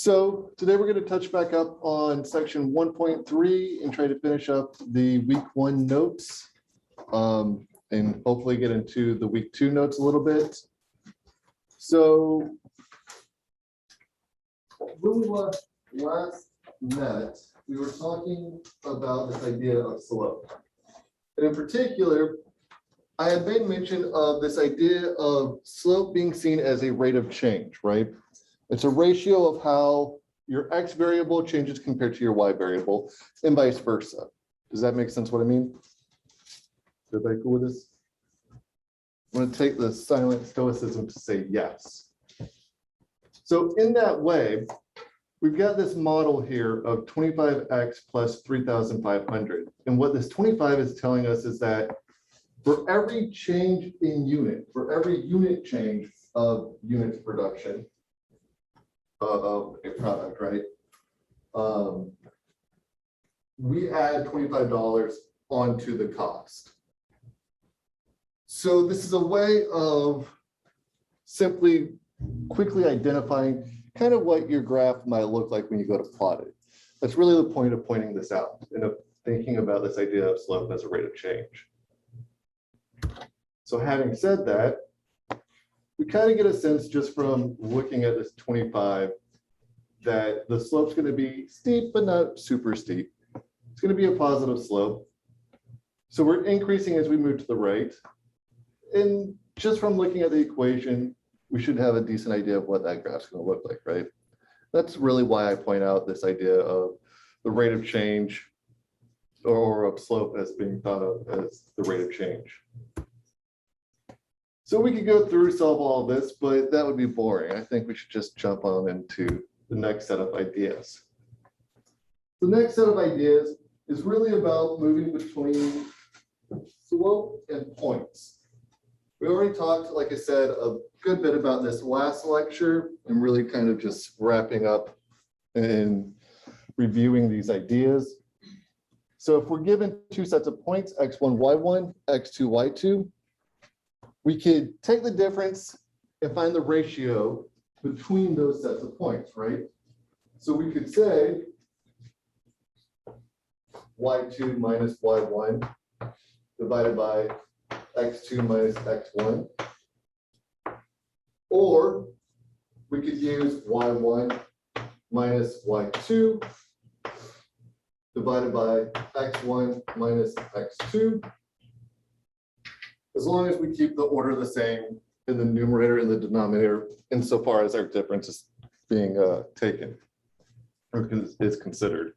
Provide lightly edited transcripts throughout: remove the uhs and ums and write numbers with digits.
So today we're going to touch back up on section 1.3 and try to finish up the week 1 notes and hopefully get into the week 2 notes a little bit. So when we last met, we were talking about this idea of slope. And in particular, I had made mention of this idea of slope being seen as a rate of change, right? It's a ratio of how your x variable changes compared to your y variable and vice versa. Does that make sense what I mean? Everybody cool with this? I'm going to take the silent stoicism to say yes. So in that way, we've got this model here of 25x plus 3,500. And what this 25 is telling us is that for every change in unit, for every unit change of units production, of a product, right? We add $25 onto the cost. So this is a way of simply quickly identifying kind of what your graph might look like when you go to plot it. That's really the point of pointing this out and of thinking about this idea of slope as a rate of change. So having said that, we kind of get a sense just from looking at this 25 that the slope's going to be steep, but not super steep. It's going to be a positive slope. So we're increasing as we move to the right. And just from looking at the equation, we should have a decent idea of what that graph's going to look like, right? That's really why I point out this idea of the rate of change or of slope as being thought of as the rate of change. So we could go through solve all of this, but that would be boring. I think we should just jump on into the next set of ideas. The next set of ideas is really about moving between slope and points. We already talked, like I said, a good bit about this last lecture and really kind of just wrapping up and reviewing these ideas. So if we're given two sets of points, x1, y1, x2, y2, we could take the difference and find the ratio between those sets of points, right? So we could say y2 minus y1 divided by x2 minus x1. Or we could use y1 minus y2 divided by x1 minus x2. As long as we keep the order the same in the numerator and the denominator, insofar as our difference is being taken or is considered.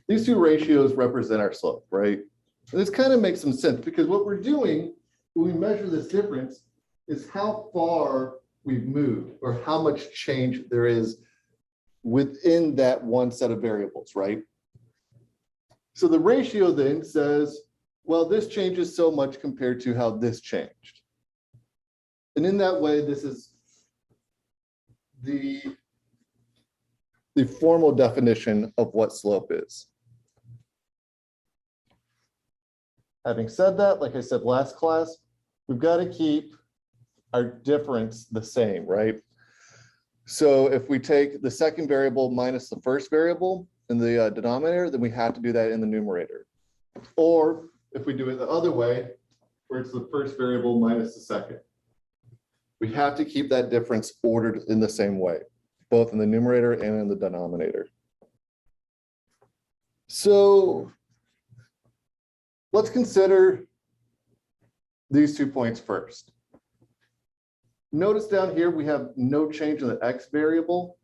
These two ratios represent our slope, right? And this kind of makes some sense because what we're doing when we measure this difference is how far we've moved or how much change there is within that one set of variables, right? So the ratio then says, well, this changes so much compared to how this changed. And in that way, this is the formal definition of what slope is. Having said that, like I said last class, we've got to keep our difference the same, right? So if we take the second variable minus the first variable in the denominator, then we have to do that in the numerator. Or if we do it the other way, where it's the first variable minus the second, we have to keep that difference ordered in the same way, both in the numerator and in the denominator. So let's consider these 2 points first. Notice down here, we have no change in the x variable.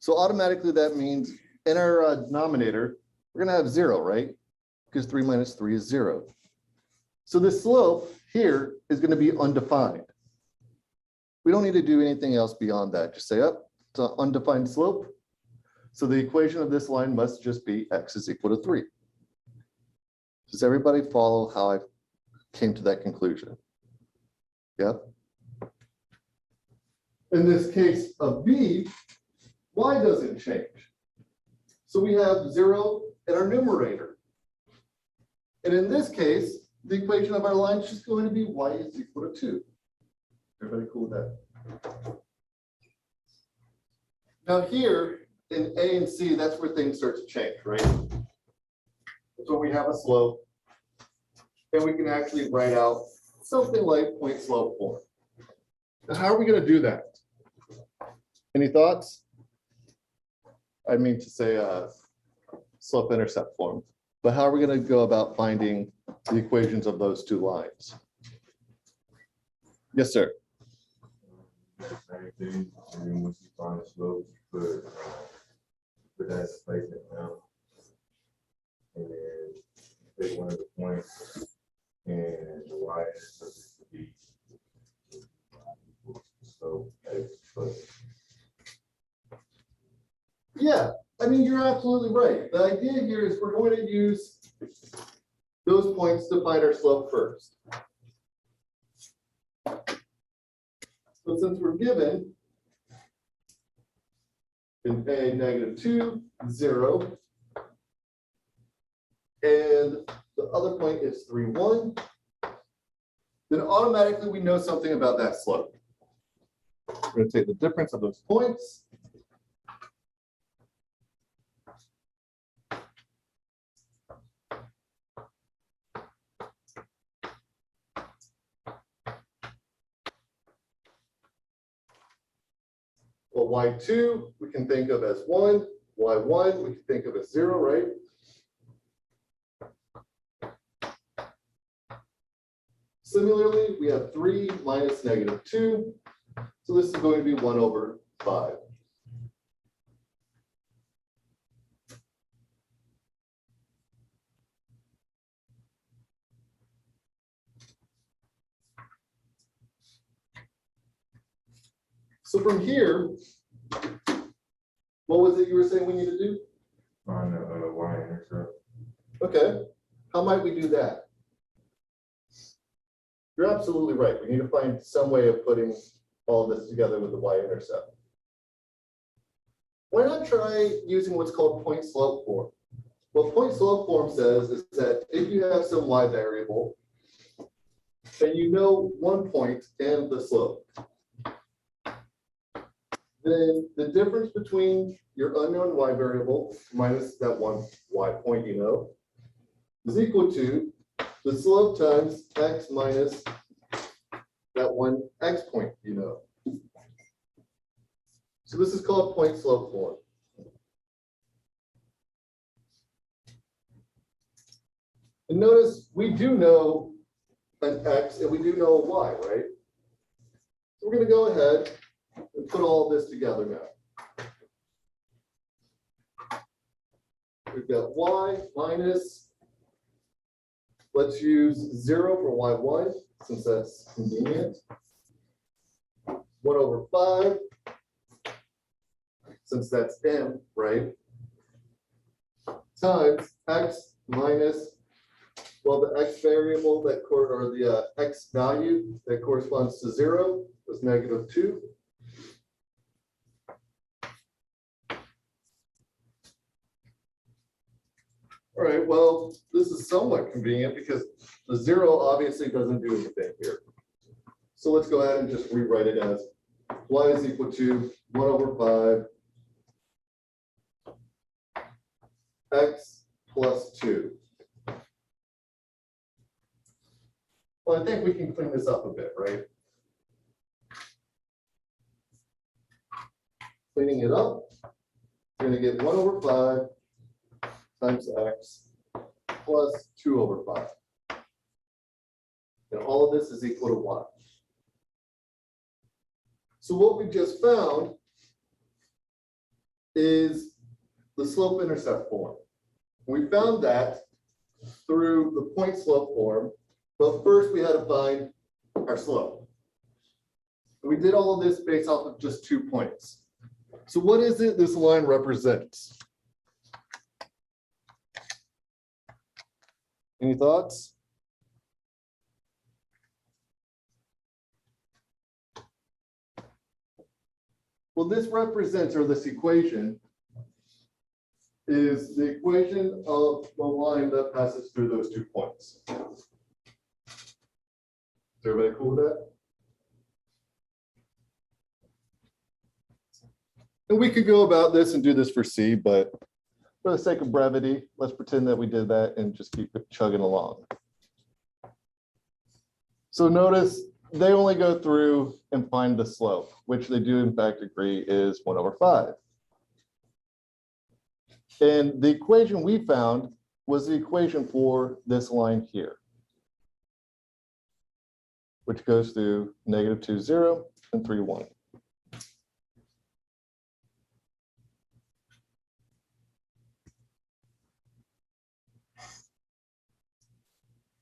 So automatically that means in our denominator, we're gonna have 0, right? Because 3 minus 3 is 0. So the slope here is gonna be undefined. We don't need to do anything else beyond that. Just say, oh, it's an undefined slope. So the equation of this line must just be x is equal to 3. Does everybody follow how I came to that conclusion? Yep. In this case of b, y doesn't change. So we have 0 in our numerator. And in this case, the equation of our line is just going to be y is equal to 2. Everybody cool with that? Now here in A and C, that's where things start to change, right? So we have a slope, and we can actually write out something like point slope form. Now, how are we going to do that? Any thoughts? I mean to say slope intercept form, but how are we going to go about finding the equations of those two lines? Yes, sir. Same thing, and then once you find the slope, you put that displacement down. And then pick one of the points and the y is supposed to be. So x plus. Yeah, I mean, you're absolutely right. The idea here is we're going to use those points to find our slope first. So since we're given in A -2, 0, and the other point is 3, 1, then automatically we know something about that slope. We're going to take the difference of those points. Well, y2 we can think of as 1, y1 we can think of as 0, right? Similarly, we have 3 minus -2. So this is going to be 1/5. So from here, what was it you were saying we need to do? Find the y-intercept. Okay, how might we do that? You're absolutely right. We need to find some way of putting all this together with the y-intercept. Why not try using what's called point slope form? What point slope form says is that if you have some y variable, and you know one point and the slope, then the difference between your unknown y variable minus that one y point you know is equal to the slope times x minus that one x point you know. So this is called point slope form. And notice we do know an x and we do know a y, right? So we're going to go ahead and put all this together now. We've got y minus, let's use 0 for y1, since that's convenient. 1/5, since that's m, right? Times x minus, well, the x variable that or the x value that corresponds to 0 was -2. All right, well, this is somewhat convenient because the 0 obviously doesn't do anything here. So let's go ahead and just rewrite it as y is equal to 1/5 x plus 2. Well, I think we can clean this up a bit, right? Cleaning it up, you're going to get 1/5 times x plus 2/5. And all of this is equal to 1. So what we just found is the slope intercept form. We found that through the point slope form, but first we had to find our slope. We did all of this based off of just 2 points. So what is it this line represents? Any thoughts? Well, this represents, or this equation, is the equation of the line that passes through those 2 points. Is everybody cool with that? And we could go about this and do this for C, but for the sake of brevity, let's pretend that we did that and just keep it chugging along. So notice they only go through and find the slope, which they do in fact agree is 1/5. And the equation we found was the equation for this line here, which goes through -2, 0, and 3, 1.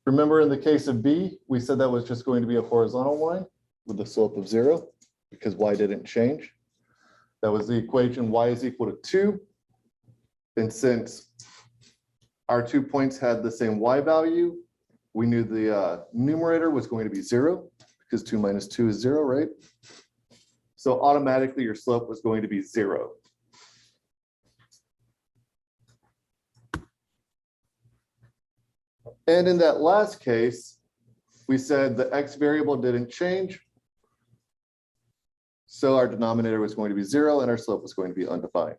Remember in the case of B, we said that was just going to be a horizontal line with a slope of 0 because y didn't change. That was the equation y is equal to 2. And since our 2 points had the same y value, we knew the numerator was going to be 0 because 2 minus 2 is 0, right? So automatically your slope was going to be 0. And in that last case, we said the x variable didn't change. So our denominator was going to be 0 and our slope was going to be undefined.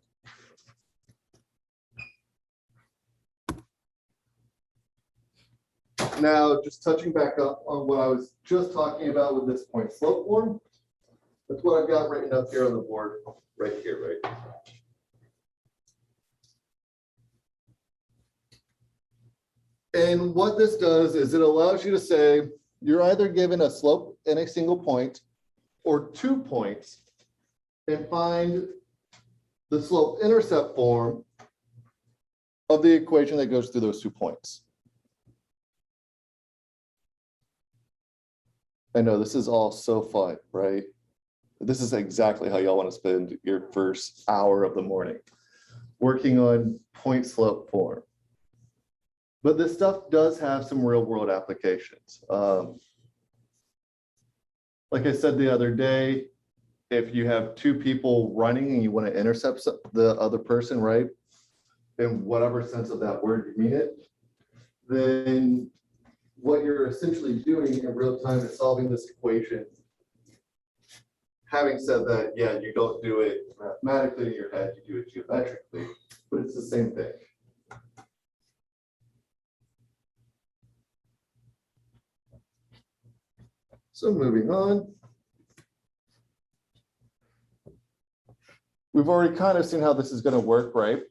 Now, just touching back up on what I was just talking about with this point slope form, that's what I've got written up here on the board right here, right? And what this does is it allows you to say you're either given a slope in a single point or 2 points and find the slope intercept form of the equation that goes through those 2 points. I know this is all so fun, right? This is exactly how y'all want to spend your first hour of the morning, working on point slope form. But this stuff does have some real world applications. Like I said the other day, if you have 2 people running and you want to intercept the other person, right? In whatever sense of that word you mean it, then what you're essentially doing in real time is solving this equation. Having said that, yeah, you don't do it mathematically in your head, you do it geometrically, but it's the same thing. So moving on. We've already kind of seen how this is going to work, right?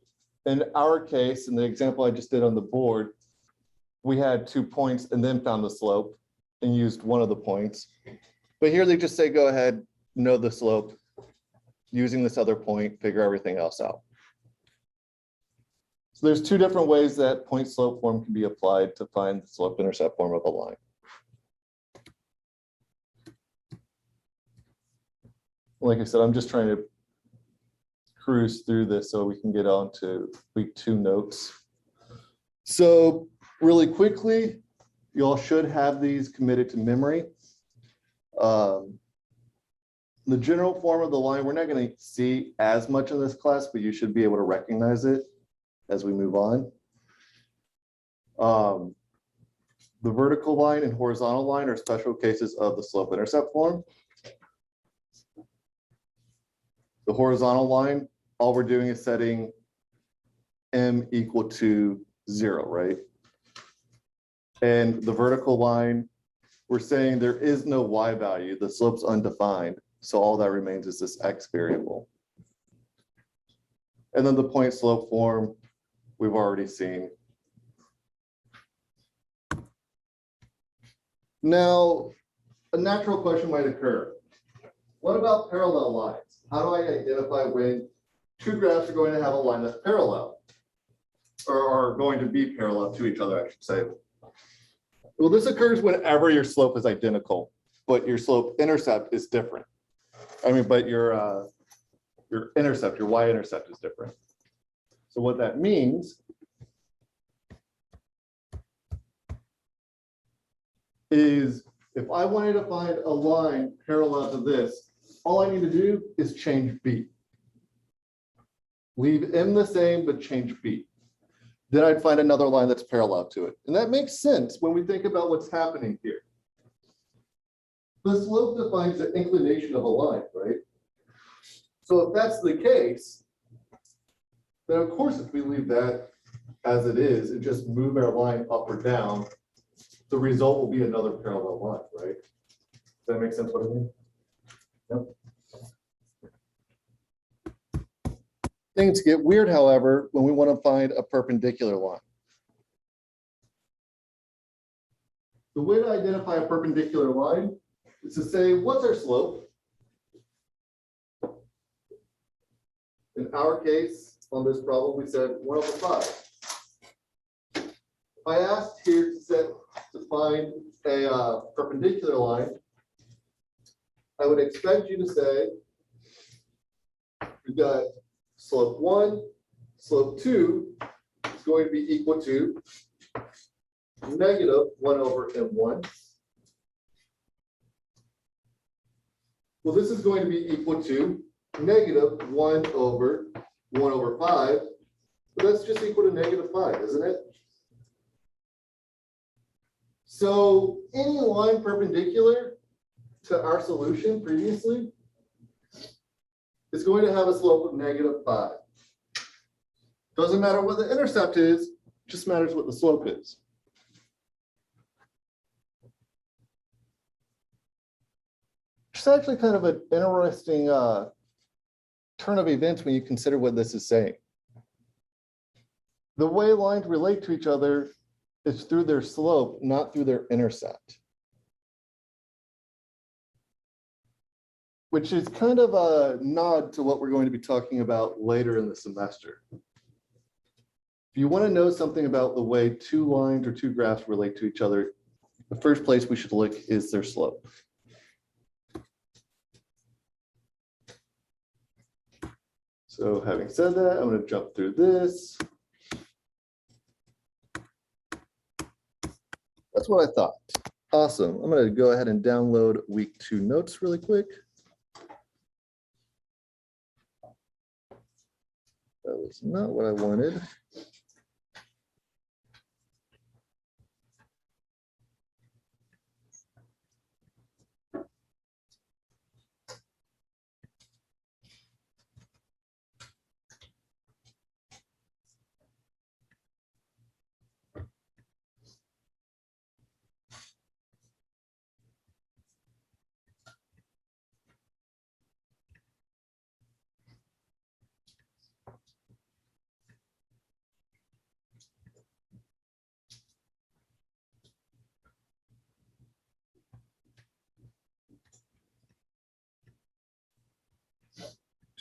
In our case, in the example I just did on the board, we had 2 points and then found the slope and used one of the points. But here they just say, go ahead, know the slope, using this other point, figure everything else out. So there's 2 different ways that point slope form can be applied to find the slope intercept form of a line. Like I said, I'm just trying to cruise through this so we can get on to week 2 notes. So really quickly, you all should have these committed to memory. The general form of the line, we're not going to see as much in this class, but you should be able to recognize it as we move on. The vertical line and horizontal line are special cases of the slope intercept form. The horizontal line, all we're doing is setting m equal to 0, right? And the vertical line, we're saying there is no y value, the slope's undefined, so all that remains is this x variable. And then the point slope form, we've already seen. Now, a natural question might occur. What about parallel lines? How do I identify when 2 graphs are going to have a line that's parallel, or are going to be parallel to each other, I should say? Well, this occurs whenever your slope is identical, but your slope intercept is different. I mean, but your intercept, your y-intercept is different. So what that means is if I wanted to find a line parallel to this, all I need to do is change b. Leave m the same, but change b. Then I'd find another line that's parallel to it. And that makes sense when we think about what's happening here. The slope defines the inclination of a line, right? So if that's the case, then of course, if we leave that as it is and just move our line up or down, the result will be another parallel line, right? Does that make sense what I mean? Yep. Things get weird, however, when we want to find a perpendicular line. The way to identify a perpendicular line is to say, what's our slope? In our case, on this problem, we said 1/5. I asked here to find a perpendicular line. I would expect you to say, we've got slope 1, slope 2 is going to be equal to -1/m1. Well, this is going to be equal to -1/1/5. But that's just equal to -5, isn't it? So any line perpendicular to our solution previously is going to have a slope of -5. Doesn't matter what the intercept is, just matters what the slope is. It's actually kind of an interesting turn of events when you consider what this is saying. The way lines relate to each other is through their slope, not through their intercept. Which is kind of a nod to what we're going to be talking about later in the semester. If you want to know something about the way two lines or two graphs relate to each other, the first place we should look is their slope. So having said that, I'm going to jump through this. That's what I thought. Awesome. I'm going to go ahead and download week 2 notes really quick. That was not what I wanted.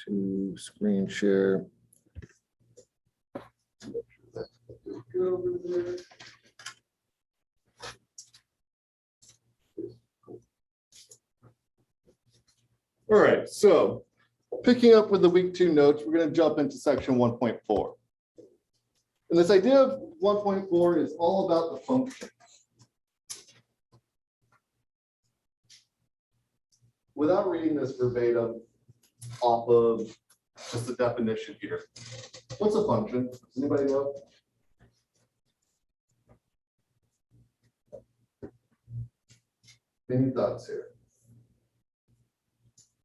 To screen share. All right, so picking up with the week 2 notes, we're going to jump into section 1.4. And this idea of 1.4 is all about the function. Without reading this verbatim off of just the definition here, what's a function? Does anybody know? Any thoughts here?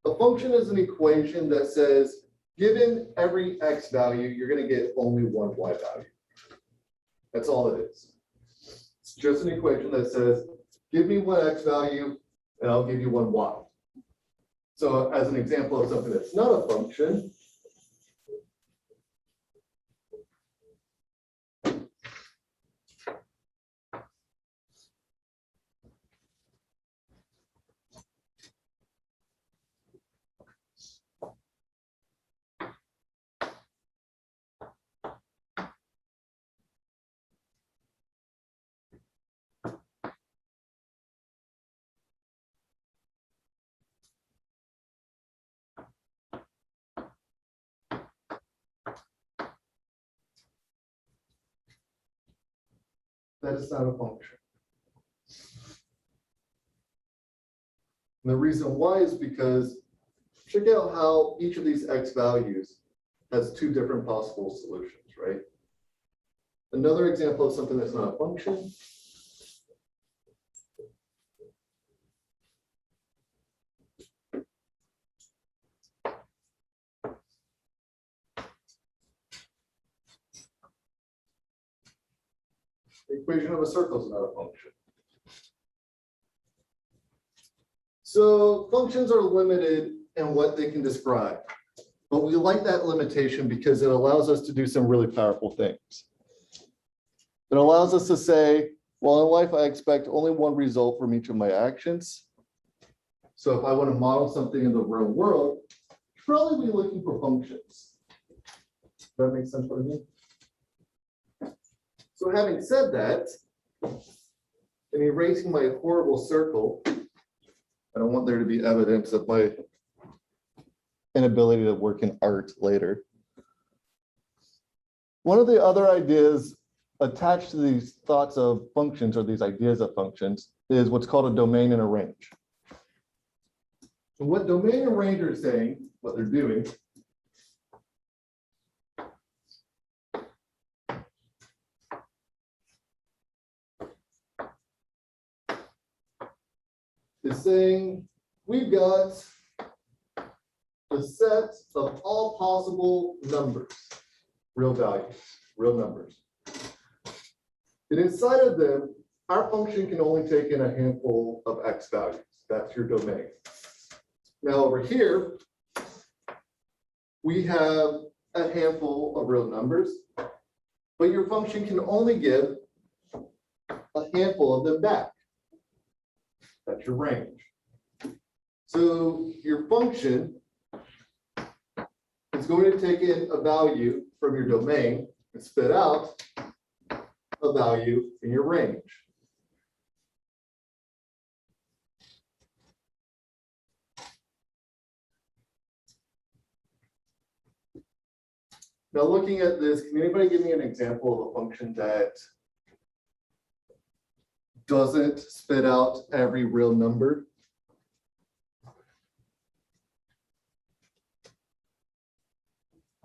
A function is an equation that says, given every x value, you're going to get only one y value. That's all it is. It's just an equation that says, give me one x value, and I'll give you one y. So as an example of something that's not a function, that is not a function. And the reason why is because check out how each of these x values has 2 different possible solutions, right? Another example of something that's not a function. The equation of a circle is not a function. So functions are limited in what they can describe, but we like that limitation because it allows us to do some really powerful things. It allows us to say, well, in life, I expect only one result from each of my actions. So if I want to model something in the real world, I'd probably be looking for functions. Does that make sense what I mean? So having said that, and erasing my horrible circle, I don't want there to be evidence of my inability to work in art later. One of the other ideas attached to these thoughts of functions or these ideas of functions is what's called a domain and a range. So what domain and range are saying, what they're doing, is saying we've got the set of all possible numbers, real values, real numbers. And inside of them, our function can only take in a handful of x values. That's your domain. Now over here, we have a handful of real numbers, but your function can only give a handful of them back. That's your range. So your function is going to take in a value from your domain and spit out a value in your range. Now looking at this, can anybody give me an example of a function that doesn't spit out every real number?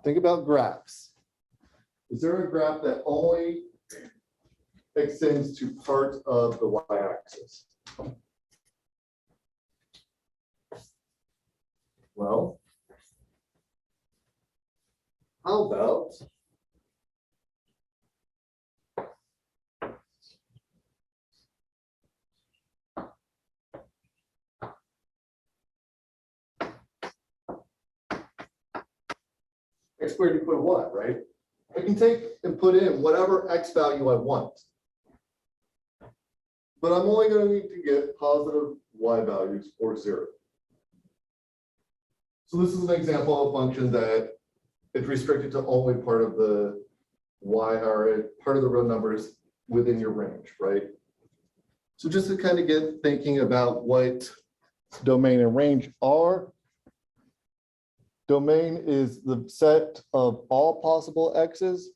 Think about graphs. Is there a graph that only extends to part of the y-axis? Well, how about x squared equal to what, right? I can take and put in whatever x value I want. But I'm only going to need to get positive y values or 0. So this is an example of a function that is restricted to only part of the y or part of the real numbers within your range, right? So just to kind of get thinking about what domain and range are. Domain is the set of all possible x's.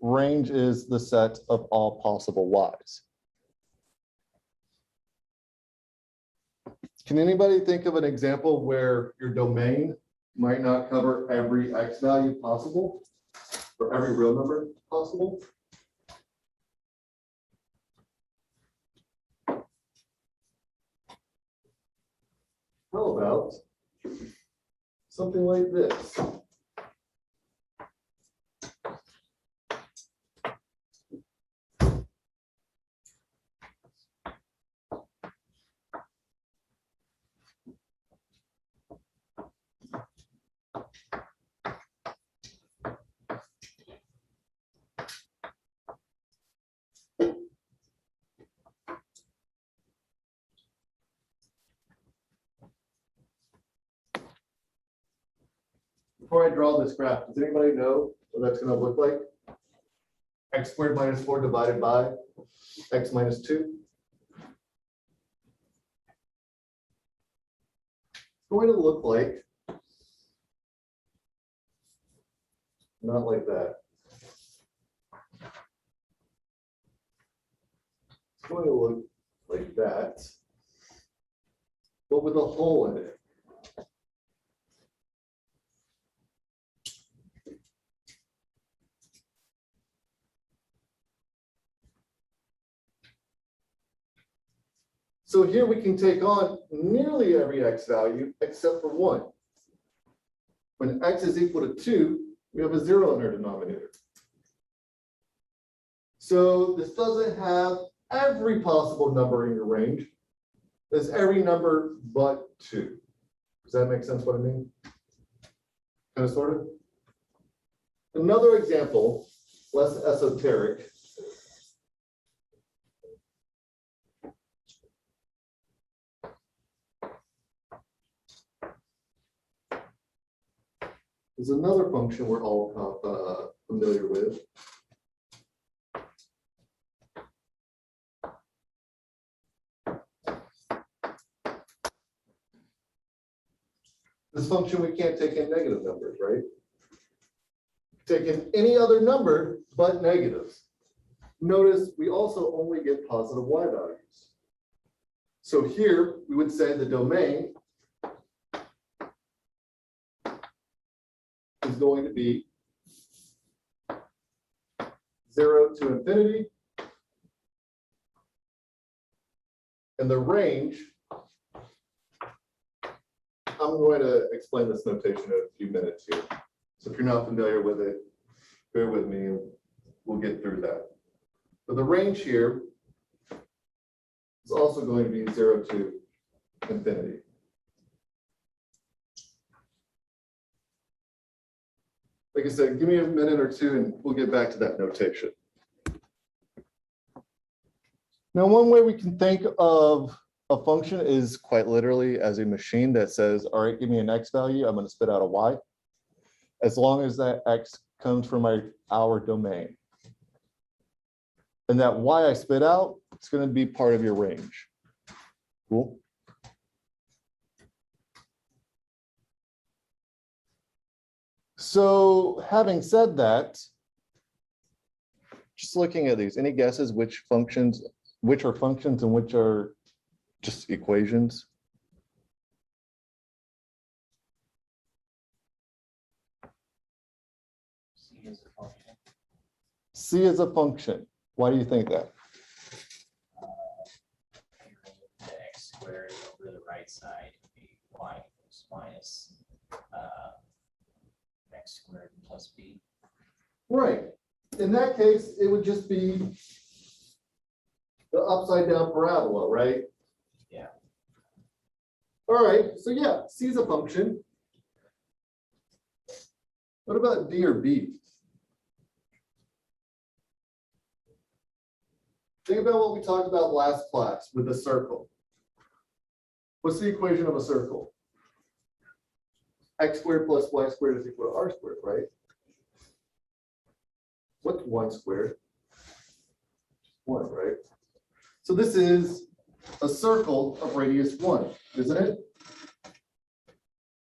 Range is the set of all possible y's. Can anybody think of an example where your domain might not cover every x value possible or every real number possible? How about something like this? Before I draw this graph, does anybody know what that's going to look like? X squared minus 4 divided by x minus 2. It's going to look like, not like that. It's going to look like that, but with a hole in it. So here we can take on nearly every x value except for 1. When x is equal to 2, we have a 0 in our denominator. So this doesn't have every possible number in your range. It's every number but 2. Does that make sense what I mean? Kind of, sort of. Another example, less esoteric. Is another function we're all familiar with. This function, we can't take in negative numbers, right? Take in any other number but negatives. Notice we also only get positive y values. So here we would say the domain is going to be 0 to infinity. And the range, I'm going to explain this notation in a few minutes here. So if you're not familiar with it, bear with me and we'll get through that. But the range here is also going to be 0 to infinity. Like I said, give me a minute or two and we'll get back to that notation. Now, one way we can think of a function is quite literally as a machine that says, all right, give me an x value, I'm going to spit out a y, as long as that x comes from our domain. And that y I spit out, it's going to be part of your range. Cool. So having said that, just looking at these, any guesses which are functions and which are just equations? C is a function. C is a function. Why do you think that? The x squared over the right side would be y equals minus x squared plus b. Right. In that case, it would just be the upside down parabola, right? Yeah. All right. So yeah, C is a function. What about D or B? Think about what we talked about last class with the circle. What's the equation of a circle? X squared plus y squared is equal to r squared, right? What's 1 squared? 1, right? So this is a circle of radius 1, isn't it?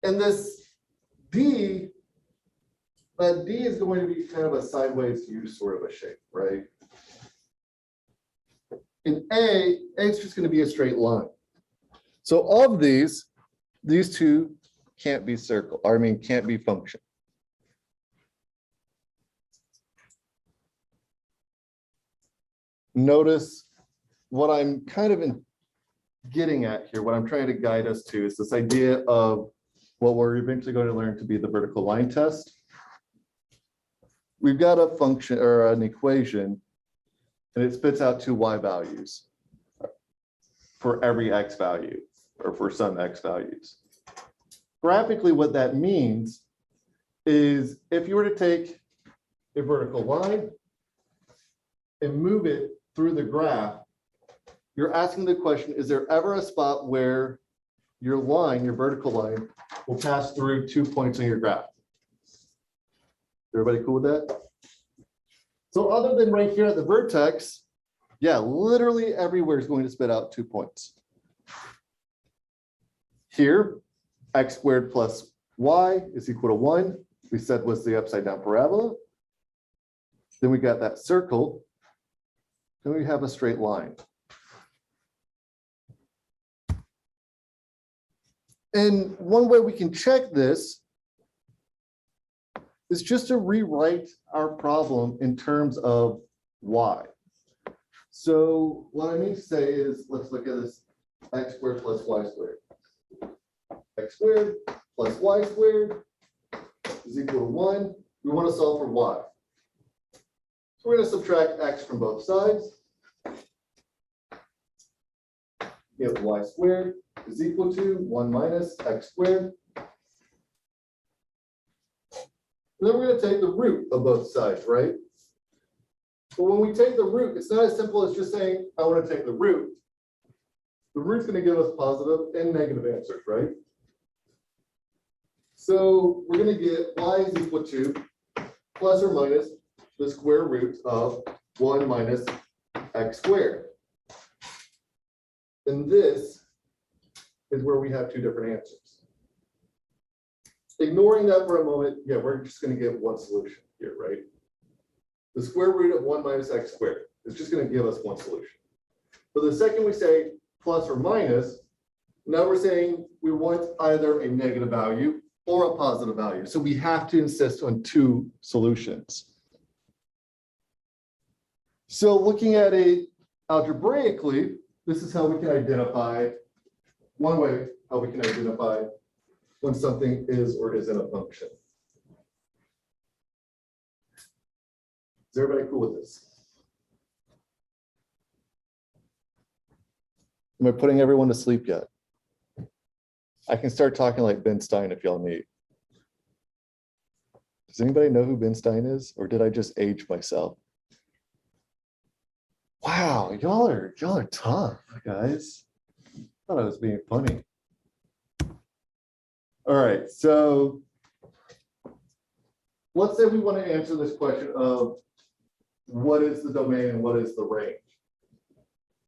And this D, that D is going to be kind of a sideways U sort of a shape, right? In A, it's just going to be a straight line. So of these two can't be can't be function. Notice what I'm kind of getting at here, what I'm trying to guide us to is this idea of what we're eventually going to learn to be the vertical line test. We've got a function or an equation, and it spits out 2 y values for every x value or for some x values. Graphically, what that means is if you were to take a vertical line and move it through the graph, you're asking the question, is there ever a spot where your line, your vertical line, will pass through 2 points on your graph? Everybody cool with that? So other than right here at the vertex, yeah, literally everywhere is going to spit out 2 points. Here, x squared plus y is equal to 1. We said was the upside down parabola. Then we got that circle. Then we have a straight line. And one way we can check this is just to rewrite our problem in terms of y. So what I mean to say is, let's look at this x squared plus y squared. X squared plus y squared is equal to 1. We want to solve for y. So we're going to subtract x from both sides. Get y squared is equal to 1 minus x squared. And then we're going to take the root of both sides, right? But when we take the root, it's not as simple as just saying, I want to take the root. The root's going to give us positive and negative answers, right? So we're going to get y is equal to plus or minus the square root of 1 minus x squared. And this is where we have two different answers. Ignoring that for a moment, yeah, we're just going to get one solution here, right? The square root of 1 minus x squared is just going to give us one solution. But the second we say plus or minus, now we're saying we want either a negative value or a positive value. So we have to insist on two solutions. So looking at it algebraically, this is how we can identify, one way how we can identify when something is or isn't a function. Is everybody cool with this? Am I putting everyone to sleep yet? I can start talking like Ben Stein if y'all need. Does anybody know who Ben Stein is, or did I just age myself? Wow, y'all are tough, guys. I thought I was being funny. All right, so let's say we want to answer this question of what is the domain and what is the range.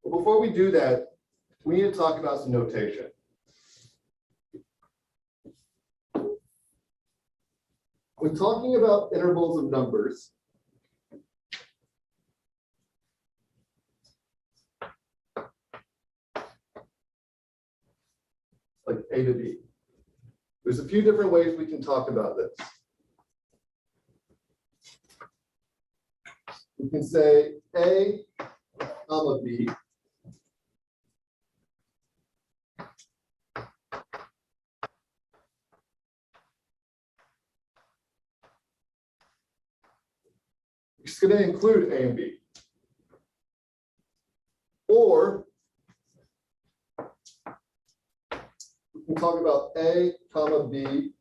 But before we do that, we need to talk about some notation. When talking about intervals of numbers, like A to B, there's a few different ways we can talk about this. We can say A, comma B, which is going to include A and B. Or we can talk about A, comma B,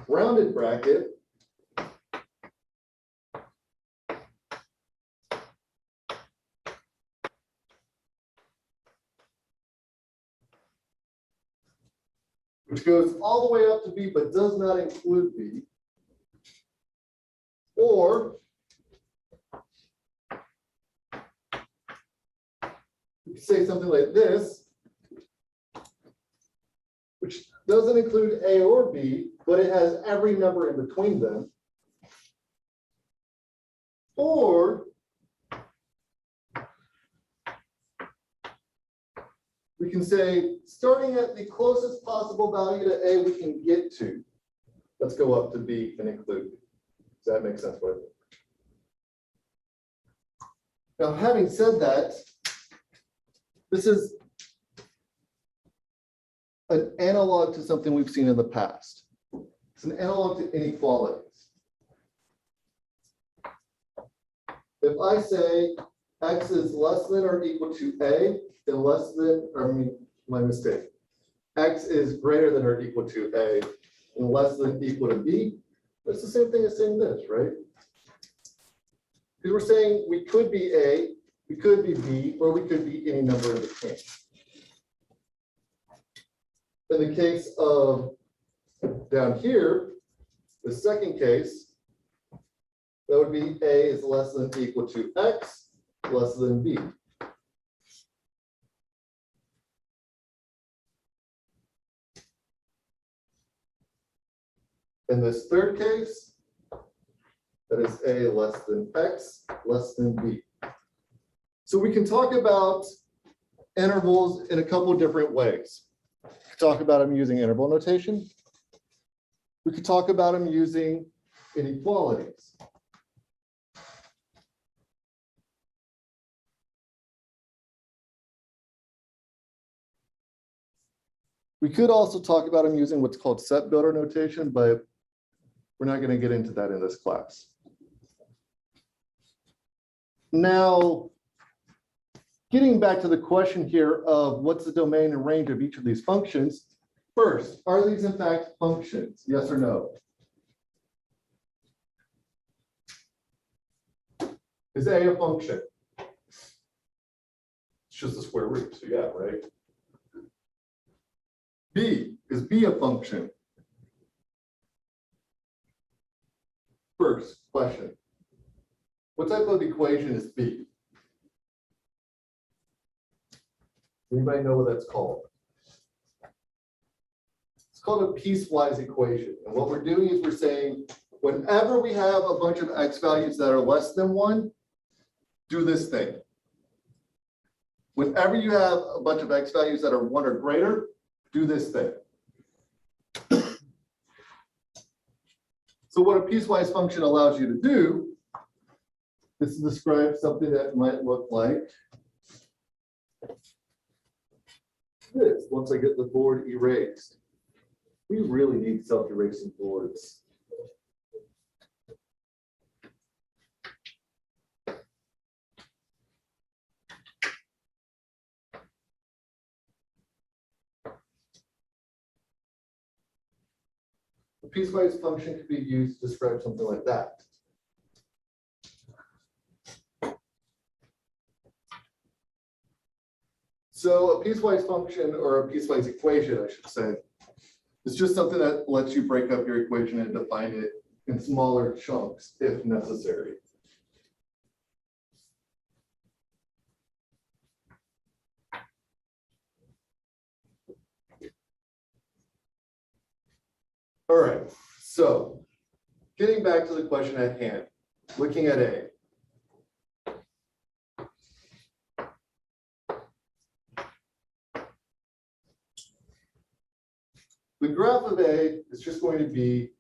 rounded bracket, which goes all the way up to B but does not include B. Or we can say something like this, which doesn't include A or B, but it has every number in between them. Or we can say, starting at the closest possible value to A we can get to, let's go up to B and include B. Does that make sense? Now, having said that, this is an analog to something we've seen in the past. It's an analog to inequalities. If I say x is less than or equal to A, then less than, or I mean, my mistake. X is greater than or equal to A and less than equal to B. That's the same thing as saying this, right? Because we're saying we could be A, we could be B, or we could be any number in between. In the case of down here, the second case, that would be A is less than or equal to X, less than B. In this third case, that is A less than X, less than B. So we can talk about intervals in a couple of different ways. We could talk about them using interval notation. We could talk about them using inequalities. We could also talk about them using what's called set builder notation, but we're not going to get into that in this class. Now, getting back to the question here of what's the domain and range of each of these functions? First, are these in fact functions? Yes or no? Is A a function? It's just a square root, so yeah, right? B, is B a function? First question. What type of equation is B? Anybody know what that's called? It's called a piecewise equation. And what we're doing is we're saying, whenever we have a bunch of x values that are less than 1, do this thing. Whenever you have a bunch of x values that are 1 or greater, do this thing. So what a piecewise function allows you to do is to describe something that might look like this once I get the board erased. We really need self-erasing boards. A piecewise function could be used to describe something like that. So a piecewise function, or a piecewise equation, I should say, is just something that lets you break up your equation and define it in smaller chunks if necessary. All right, so getting back to the question at hand, looking at A. The graph of A is just going to be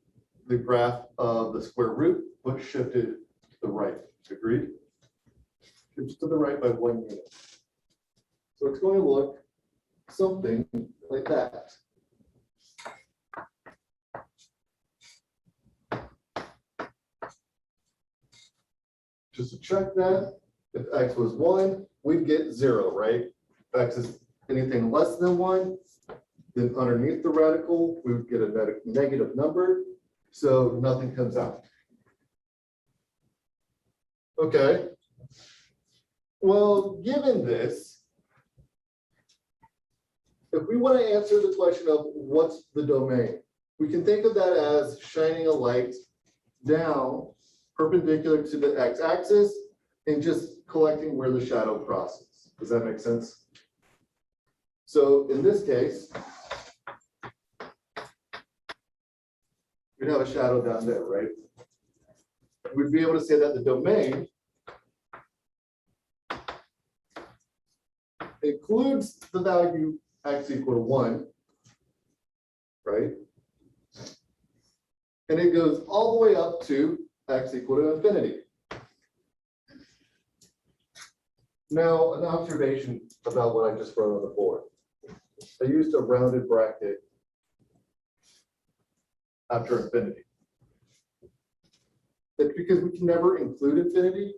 the graph of the square root, but shifted to the right. Agreed? Shifted to the right by 1 unit. So it's going to look something like that. Just to check that, if x was 1, we'd get 0, right? If x is anything less than 1, then underneath the radical, we would get a negative number, so nothing comes out. Okay. Well, given this, if we want to answer the question of what's the domain, we can think of that as shining a light down perpendicular to the x-axis and just collecting where the shadow crosses. Does that make sense? So in this case, we'd have a shadow down there, right? We'd be able to say that the domain includes the value x equal to 1, right? And it goes all the way up to x equal to infinity. Now, an observation about what I just wrote on the board. I used a rounded bracket after infinity. That's because we can never include infinity,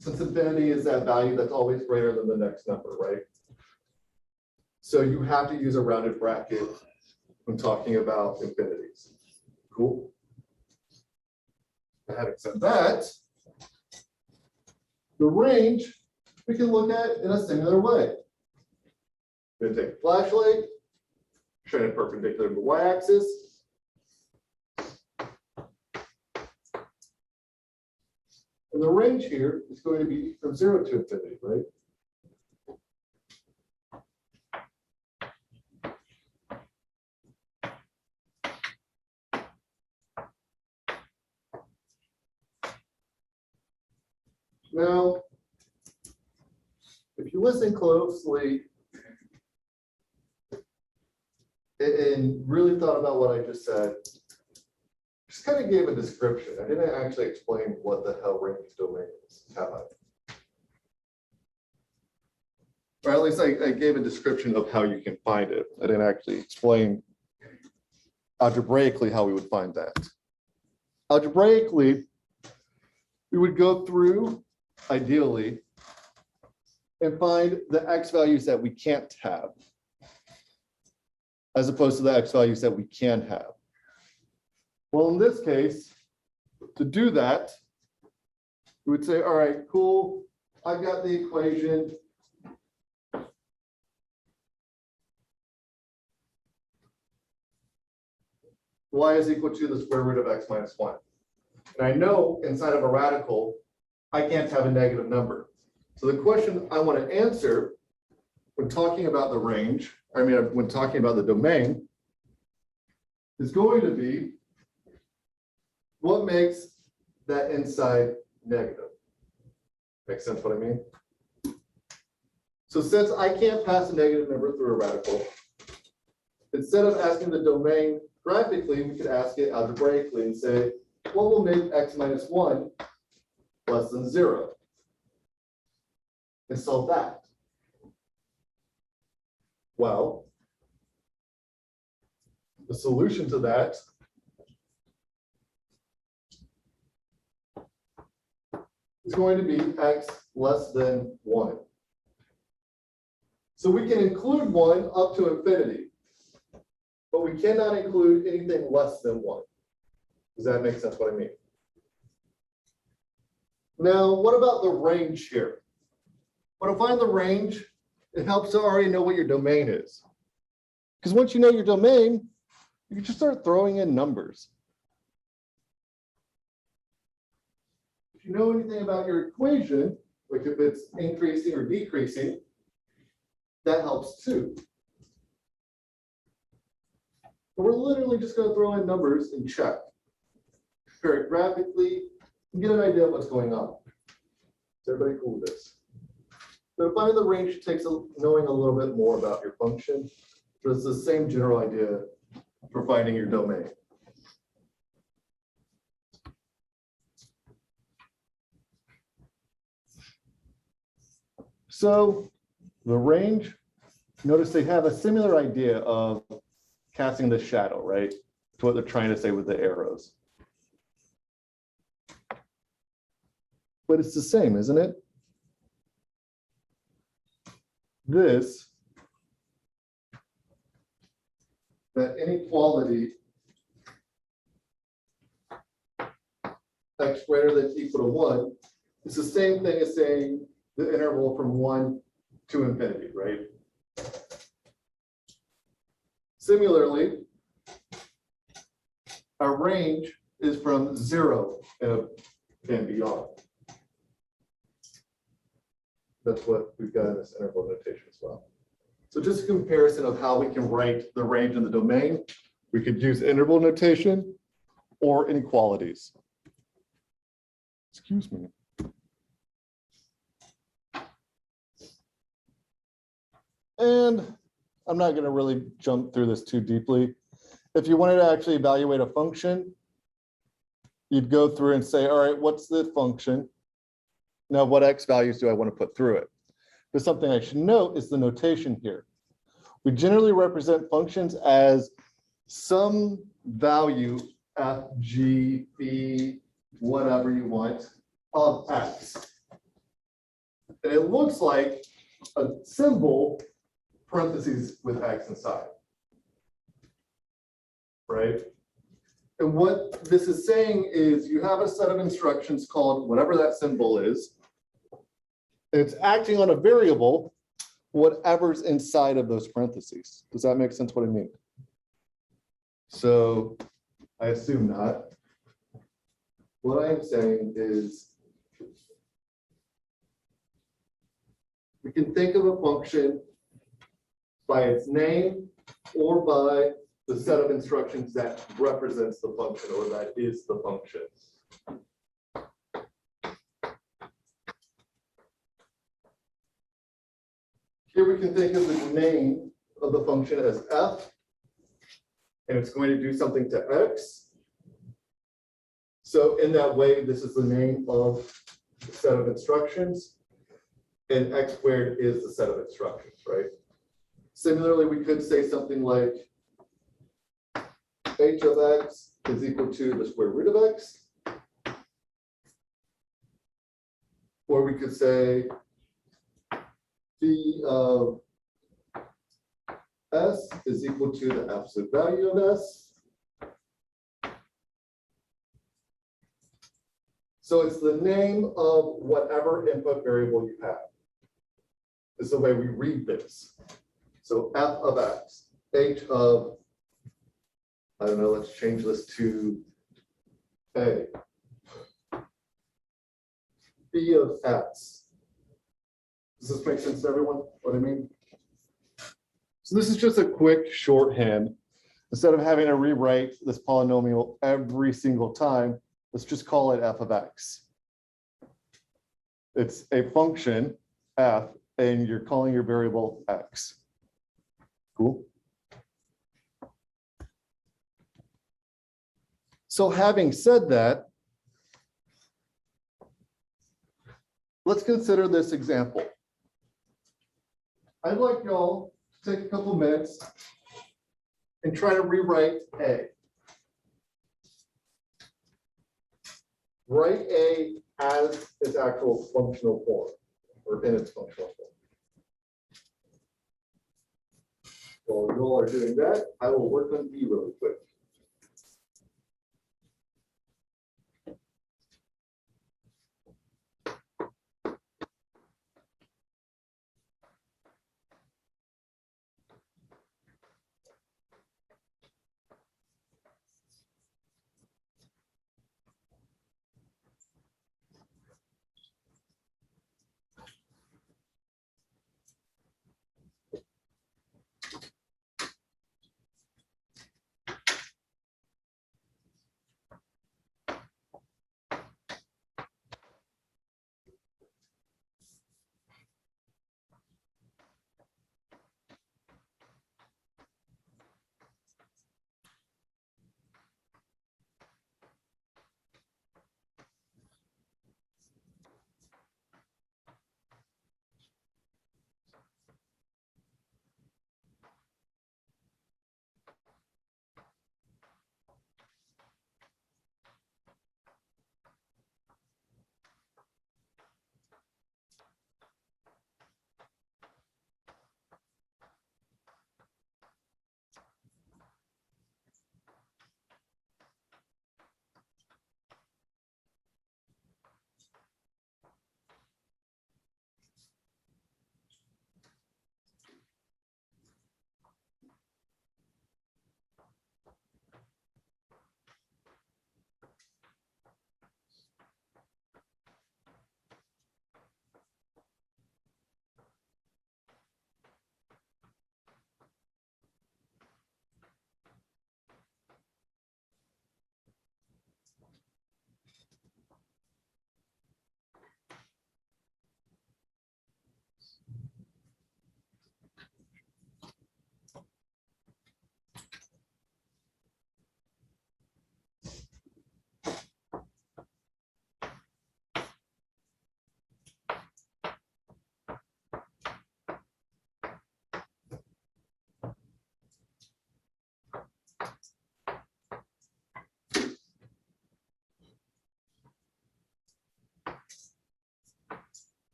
since infinity is that value that's always greater than the next number, right? So you have to use a rounded bracket when talking about infinities. Cool. Having said that, the range we can look at in a similar way. We're going to take a flashlight, shine it perpendicular to the y-axis. And the range here is going to be from 0 to infinity, right? Now, if you listen closely and really thought about what I just said, just kind of gave a description. I didn't actually explain what the hell range domain is, have I? Or at least I gave a description of how you can find it. I didn't actually explain algebraically how we would find that. Algebraically, we would go through ideally, and find the x values that we can't have, as opposed to the x values that we can have. Well, in this case, to do that, we would say, all right, cool, I've got the equation. Y is equal to the square root of x minus 1. And I know inside of a radical, I can't have a negative number. So the question I want to answer when talking about the range, when talking about the domain, is going to be, what makes that inside negative? Makes sense what I mean? So since I can't pass a negative number through a radical, instead of asking the domain graphically, we could ask it algebraically and say, what will make x minus 1 less than 0? And solve that. Well, the solution to that is going to be x less than 1. So we can include 1 up to infinity, but we cannot include anything less than 1. Does that make sense what I mean? Now, what about the range here? When I find the range, it helps to already know what your domain is. Because once you know your domain, you can just start throwing in numbers. If you know anything about your equation, like if it's increasing or decreasing, that helps too. But we're literally just going to throw in numbers and check. Compare it graphically and get an idea of what's going on. Is everybody cool with this? So finding the range takes knowing a little bit more about your function, but it's the same general idea for finding your domain. So the range, notice they have a similar idea of casting the shadow, right? To what they're trying to say with the arrows. But it's the same, isn't it? This, that inequality x greater than equal to 1, it's the same thing as saying the interval from 1 to infinity, right? Similarly, our range is from 0 and beyond. That's what we've got in this interval notation as well. So just a comparison of how we can write the range in the domain. We could use interval notation or inequalities. Excuse me. And I'm not going to really jump through this too deeply. If you wanted to actually evaluate a function, you'd go through and say, all right, what's the function? Now, what x values do I want to put through it? But something I should note is the notation here. We generally represent functions as some value f, g, b, whatever you want, of x. And it looks like a symbol, parentheses with x inside. Right? And what this is saying is you have a set of instructions called whatever that symbol is. It's acting on a variable, whatever's inside of those parentheses. Does that make sense what I mean? So I assume not. What I am saying is we can think of a function by its name or by the set of instructions that represents the function or that is the function. Here we can think of the name of the function as f, and it's going to do something to x. So in that way, this is the name of the set of instructions, and x squared is the set of instructions, right? Similarly, we could say something like h of x is equal to the square root of x. Or we could say phi of S is equal to the absolute value of S. So it's the name of whatever input variable you have. This is the way we read this. So f of x, h of, I don't know, let's change this to a. B of x. Does this make sense to everyone? What I mean? So this is just a quick shorthand. Instead of having to rewrite this polynomial every single time, let's just call it f of x. It's a function, f, and you're calling your variable x. Cool. So having said that, let's consider this example. I'd like y'all to take a couple minutes and try to rewrite A. Write A as its actual functional form, or in its functional form. While you all are doing that, I will work on B really quick.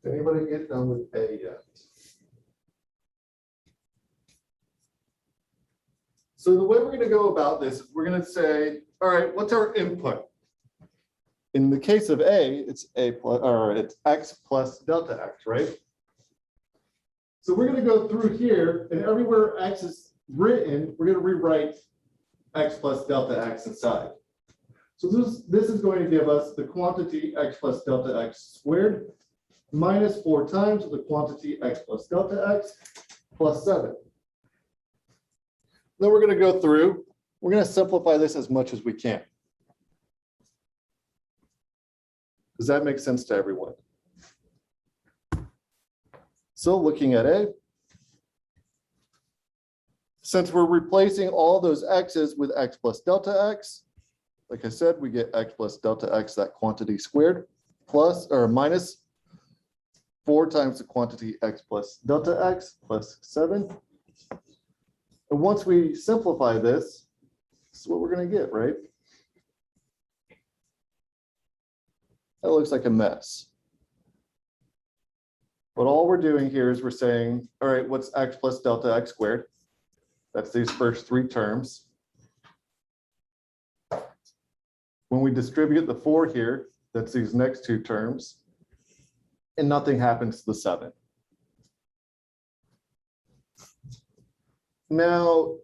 Anybody get done with A yet? So the way we're going to go about this, we're going to say, all right, what's our input? In the case of A, it's A plus, or it's X plus delta X, right? So we're going to go through here, and everywhere X is written, we're going to rewrite X plus delta X inside. So this is going to give us the quantity X plus delta X squared minus 4 times the quantity X plus delta X plus 7. Then we're going to go through, we're going to simplify this as much as we can. Does that make sense to everyone? So looking at A, since we're replacing all those X's with X plus delta X, like I said, we get X plus delta X, that quantity squared, plus or minus 4 times the quantity X plus delta X plus 7. And once we simplify this, this is what we're going to get, right? That looks like a mess. But all we're doing here is we're saying, all right, what's X plus delta X squared? That's these first 3 terms. When we distribute the 4 here, that's these next 2 terms. And nothing happens to the 7. Now,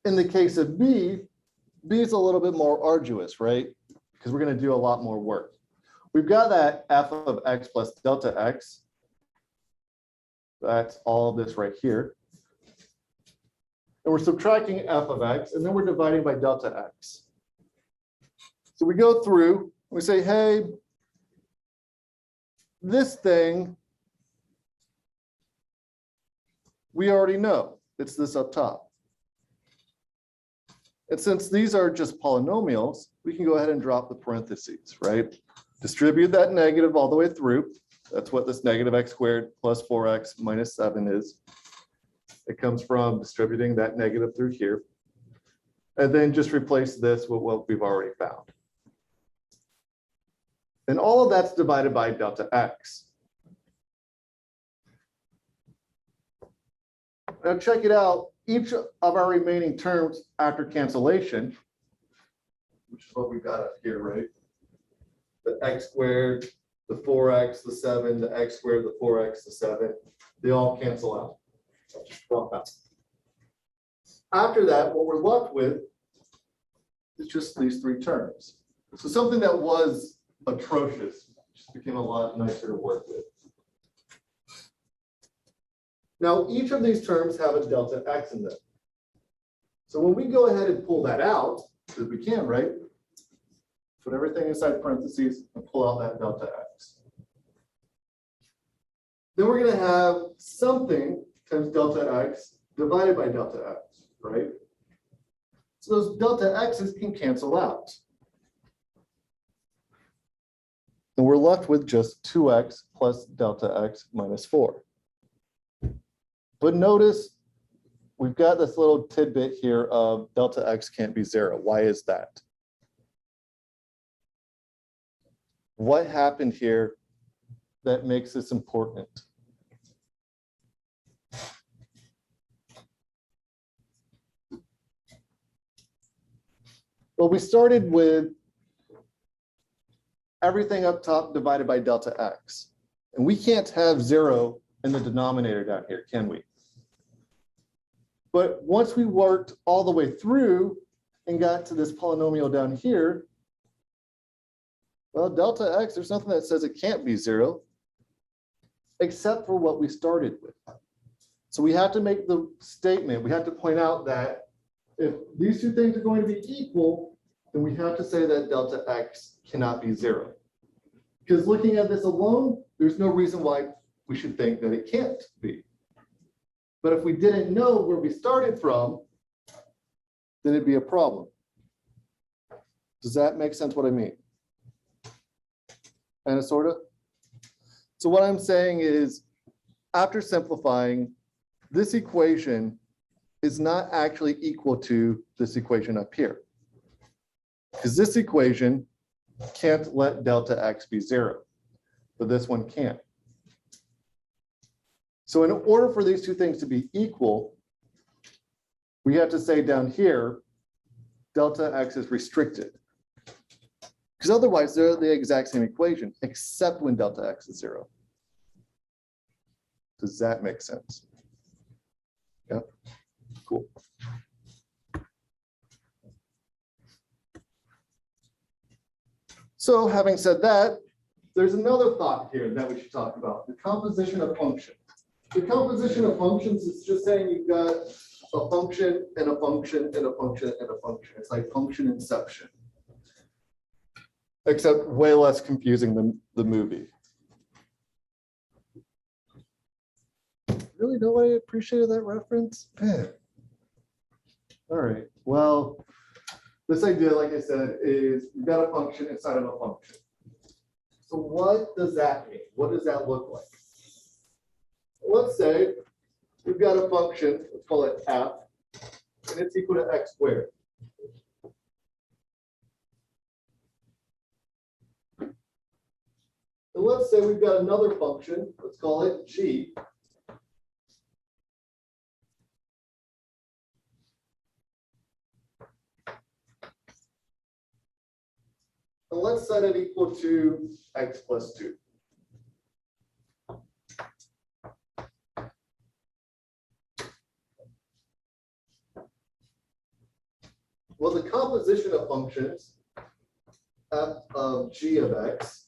in the case of B, B is a little bit more arduous, right? Because we're going to do a lot more work. We've got that f of X plus delta X. That's all of this right here. And we're subtracting f of X, and then we're dividing by delta X. So we go through, we say, hey, this thing, we already know. It's this up top. And since these are just polynomials, we can go ahead and drop the parentheses, right? Distribute that negative all the way through. That's what this negative X squared plus 4X minus 7 is. It comes from distributing that negative through here. And then just replace this with what we've already found. And all of that's divided by delta X. Now check it out. Each of our remaining terms after cancellation, which is what we've got up here, right? The X squared, the 4X, the 7, the X squared, the 4X, the 7, they all cancel out. Drop out. After that, what we're left with is just these 3 terms. So something that was atrocious just became a lot nicer to work with. Now, each of these terms have a delta X in them. So when we go ahead and pull that out, because we can, right? Put everything inside parentheses and pull out that delta X. Then we're going to have something times delta X divided by delta X, right? So those delta X's can cancel out. And we're left with just 2X plus delta X minus 4. But notice we've got this little tidbit here of delta X can't be 0. Why is that? What happened here that makes this important? Well, we started with everything up top divided by delta X. And we can't have 0 in the denominator down here, can we? But once we worked all the way through and got to this polynomial down here, well, delta X, there's nothing that says it can't be 0, except for what we started with. So we have to make the statement, we have to point out that if these 2 things are going to be equal, then we have to say that delta X cannot be 0. Because looking at this alone, there's no reason why we should think that it can't be. But if we didn't know where we started from, then it'd be a problem. Does that make sense what I mean? Kind of, sort of? So what I'm saying is, after simplifying, this equation is not actually equal to this equation up here. Because this equation can't let delta X be 0, but this one can. So in order for these two things to be equal, we have to say down here, delta x is restricted. Because otherwise they're the exact same equation, except when delta x is 0. Does that make sense? Yeah, cool. So having said that, there's another thought here that we should talk about, the composition of functions. The composition of functions is just saying you've got a function and a function and a function and a function. It's like function inception. Except way less confusing than the movie. Really, nobody appreciated that reference? Man. All right, well, this idea, like I said, is you've got a function inside of a function. So what does that mean? What does that look like? Let's say we've got a function, let's call it f, and it's equal to x squared. And let's say we've got another function, let's call it g. And let's set it equal to x plus 2. Well, the composition of functions f of g of x,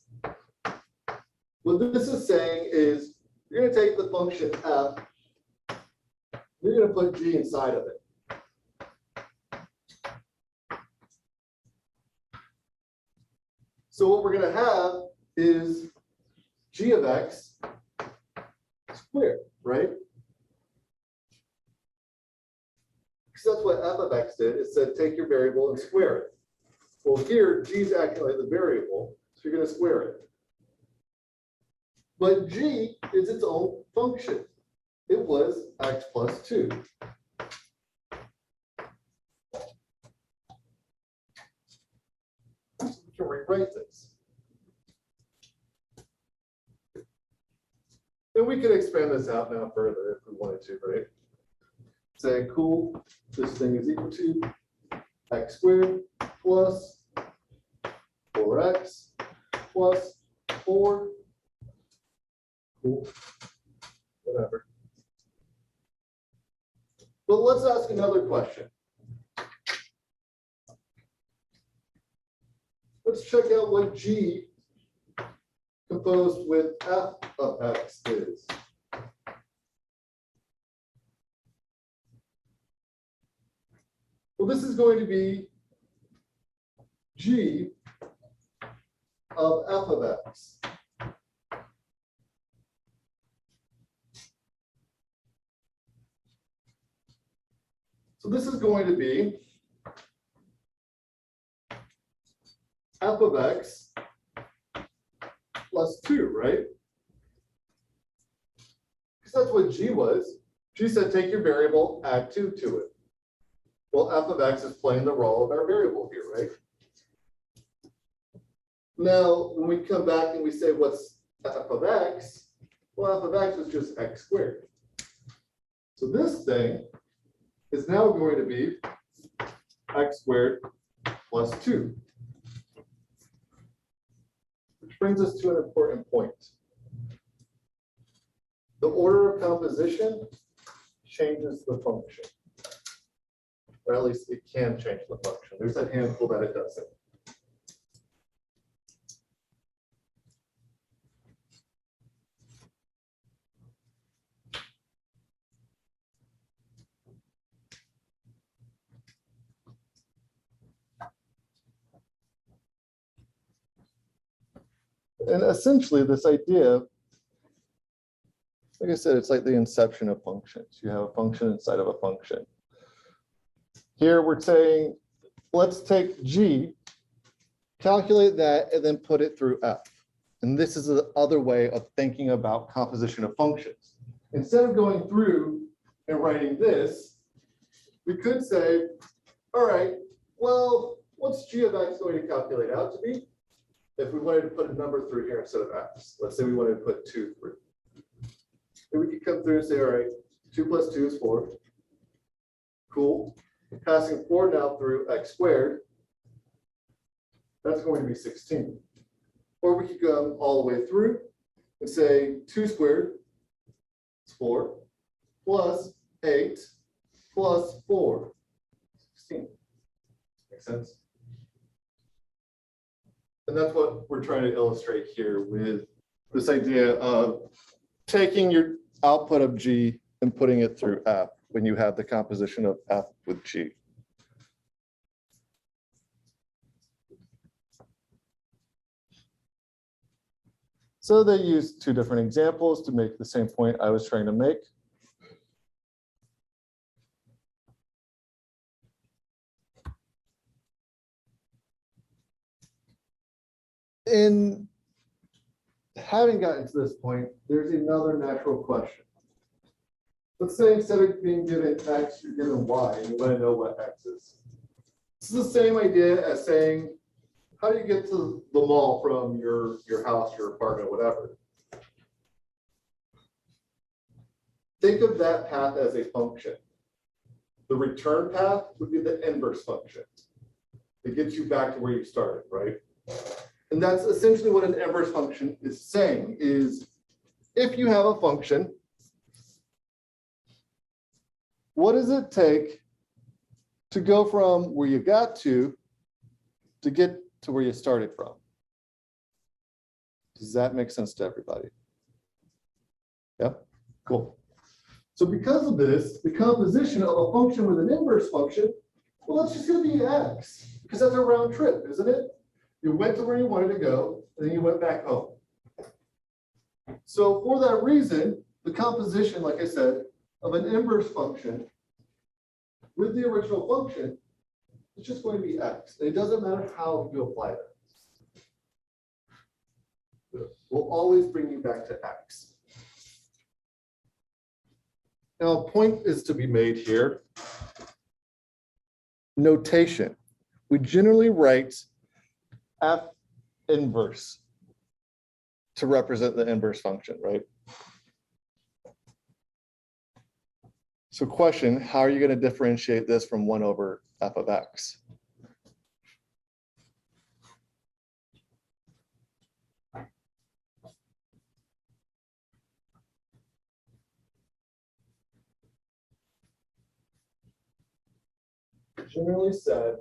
what this is saying is you're going to take the function f, you're going to put g inside of it. So what we're going to have is g of x squared, right? Because that's what f of x did. It said take your variable and square it. Well, here g is acting like the variable, so you're going to square it. But g is its own function. It was x plus 2. So we can rewrite this. And we could expand this out now further if we wanted to, right? Say, cool, this thing is equal to x squared plus 4x plus 4. Cool. Whatever. But let's ask another question. Let's check out what g composed with f of x is. Well, this is going to be g of f of x. So this is going to be f of x plus 2, right? Because that's what g was. G said take your variable, add 2 to it. Well, f of x is playing the role of our variable here, right? Now, when we come back and we say what's f of x, well, f of x is just x squared. So this thing is now going to be x squared plus 2. Which brings us to an important point. The order of composition changes the function. Or at least it can change the function. There's a handful that it doesn't. And essentially this idea, like I said, it's like the inception of functions. You have a function inside of a function. Here we're saying, let's take g, calculate that, and then put it through f. And this is the other way of thinking about composition of functions. Instead of going through and writing this, we could say, all right, well, what's g of x going to calculate out to be? If we wanted to put a number through here instead of x, let's say we wanted to put 2 through. And we could come through and say, all right, 2 plus 2 is 4. Cool. Passing 4 now through x squared, that's going to be 16. Or we could go all the way through and say 2 squared is 4 plus 8 plus 4, 16. Make sense? And that's what we're trying to illustrate here with this idea of taking your output of G and putting it through F when you have the composition of F with G. So they used 2 different examples to make the same point I was trying to make. In having gotten to this point, there's another natural question. Let's say instead of being given X, you're given Y, and you want to know what X is. This is the same idea as saying, how do you get to the mall from your house, your apartment, whatever? Think of that path as a function. The return path would be the inverse function. It gets you back to where you started, right? And that's essentially what an inverse function is saying, is if you have a function, what does it take to go from where you got to get to where you started from? Does that make sense to everybody? Yep, cool. So because of this, the composition of a function with an inverse function, well, that's just going to be x, because that's a round trip, isn't it? You went to where you wanted to go, and then you went back home. So for that reason, the composition, like I said, of an inverse function with the original function is just going to be x. And it doesn't matter how you apply that. We'll always bring you back to x. Now, a point is to be made here. Notation. We generally write F inverse to represent the inverse function, right? So question, how are you going to differentiate this from 1 over f of x? Generally said,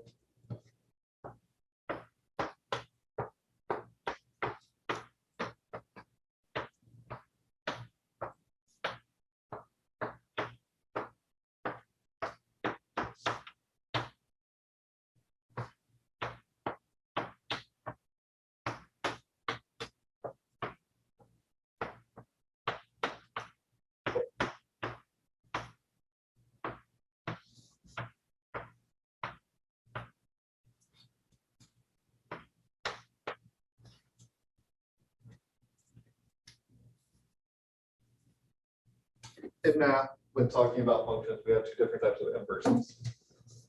in math, when talking about functions, we have 2 different types of inverses.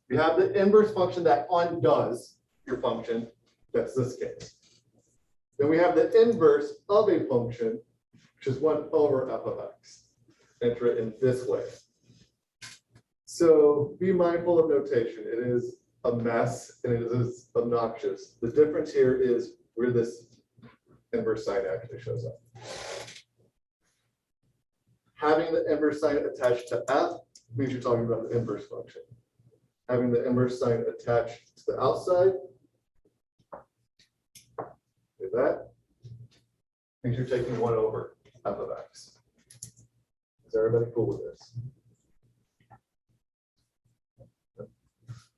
You have the inverse function that undoes your function. That's this case. Then we have the inverse of a function, which is 1 over f of x. Enter it in this way. So be mindful of notation. It is a mess and it is obnoxious. The difference here is where this inverse sign actually shows up. Having the inverse sign attached to f means you're talking about the inverse function. Having the inverse sign attached to the outside, do that, means you're taking 1 over f of x. Is everybody cool with this?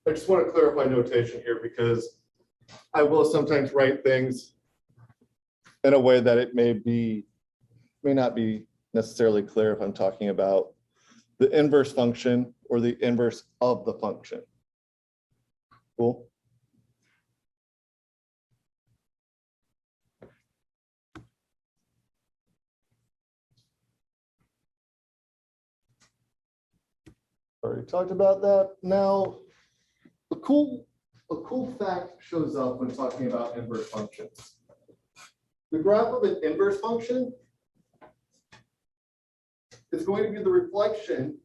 I just want to clarify notation here because I will sometimes write things in a way that it may not be necessarily clear if I'm talking about the inverse function or the inverse of the function. Cool. Already talked about that. Now, a cool fact shows up when talking about inverse functions. The graph of an inverse function is going to be the reflection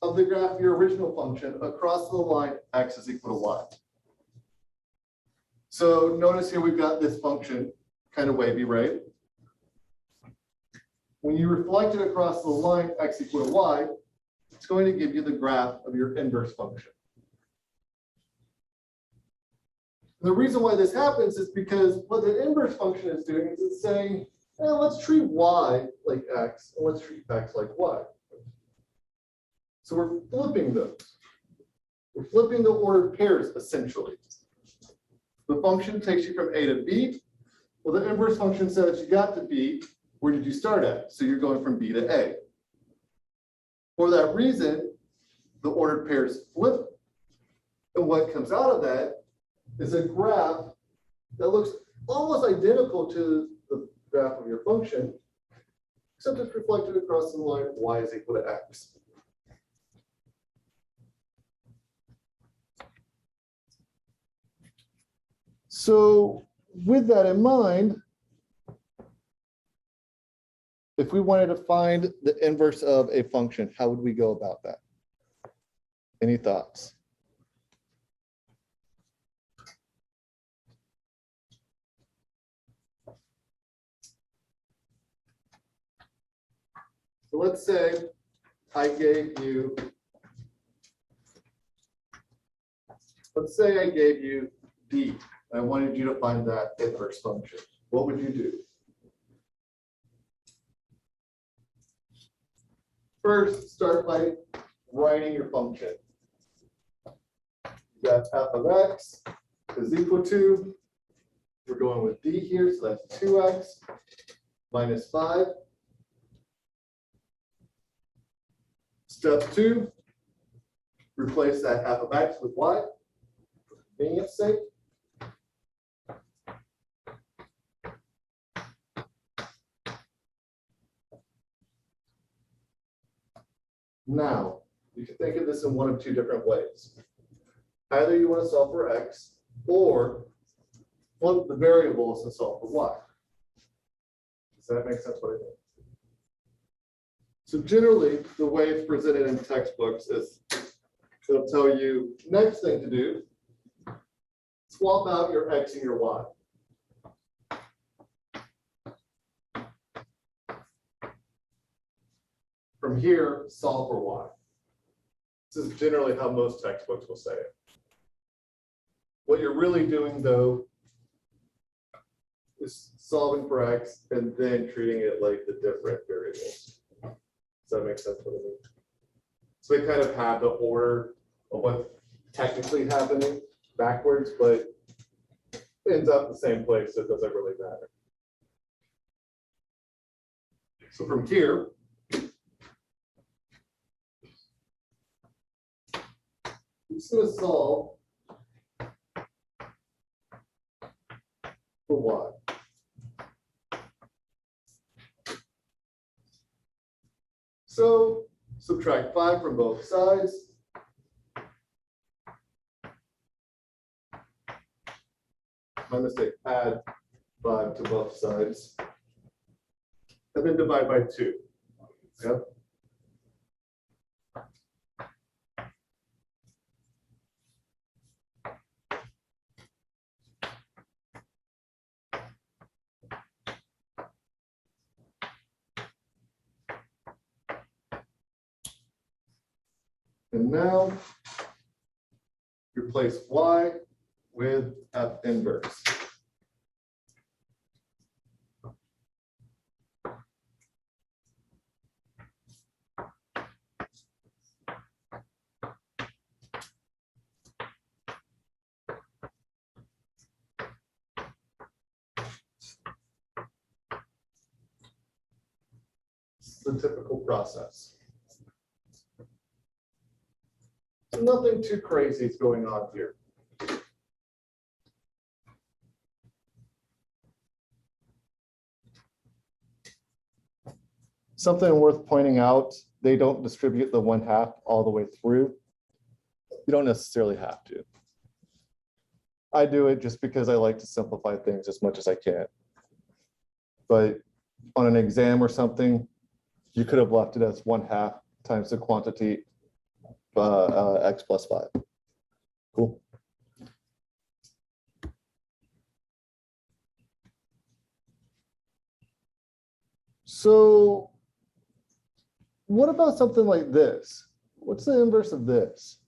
of the graph of your original function across the line x is equal to y. So notice here we've got this function, kind of wavy, right? When you reflect it across the line x equal to y, it's going to give you the graph of your inverse function. And the reason why this happens is because what the inverse function is doing is it's saying, let's treat y like x, and let's treat x like y. So we're flipping those. We're flipping the ordered pairs, essentially. The function takes you from A to B. Well, the inverse function says you got to B. Where did you start at? So you're going from B to A. For that reason, the ordered pairs flip. And what comes out of that is a graph that looks almost identical to the graph of your function, except it's reflected across the line y is equal to x. So with that in mind, if we wanted to find the inverse of a function, how would we go about that? Any thoughts? So let's say I gave you, D. I wanted you to find that inverse function. What would you do? First, start by writing your function. You got f of x is equal to, we're going with D here, so that's 2x minus 5. Step 2, replace that f of x with y, for convenience sake. Now, you can think of this in one of two different ways. Either you want to solve for x, or flip the variables and solve for y. Does that make sense what I mean? So generally, the way it's presented in textbooks is it'll tell you next thing to do, swap out your x and your y. From here, solve for y. This is generally how most textbooks will say it. What you're really doing, though, is solving for x and then treating it like the different variables. Does that make sense what I mean? So they kind of have the order of what's technically happening backwards, but ends up in the same place, so it doesn't really matter. So from here, I'm just going to solve for y. So subtract 5 from both sides. My mistake, add 5 to both sides. And then divide by 2. Yep. And now replace y with f inverse. It's the typical process. Nothing too crazy is going on here. Something worth pointing out, they don't distribute the 1/2 all the way through. You don't necessarily have to. I do it just because I like to simplify things as much as I can. But on an exam or something, you could have left it as 1/2 times the quantity x plus 5. Cool. So what about something like this? What's the inverse of this?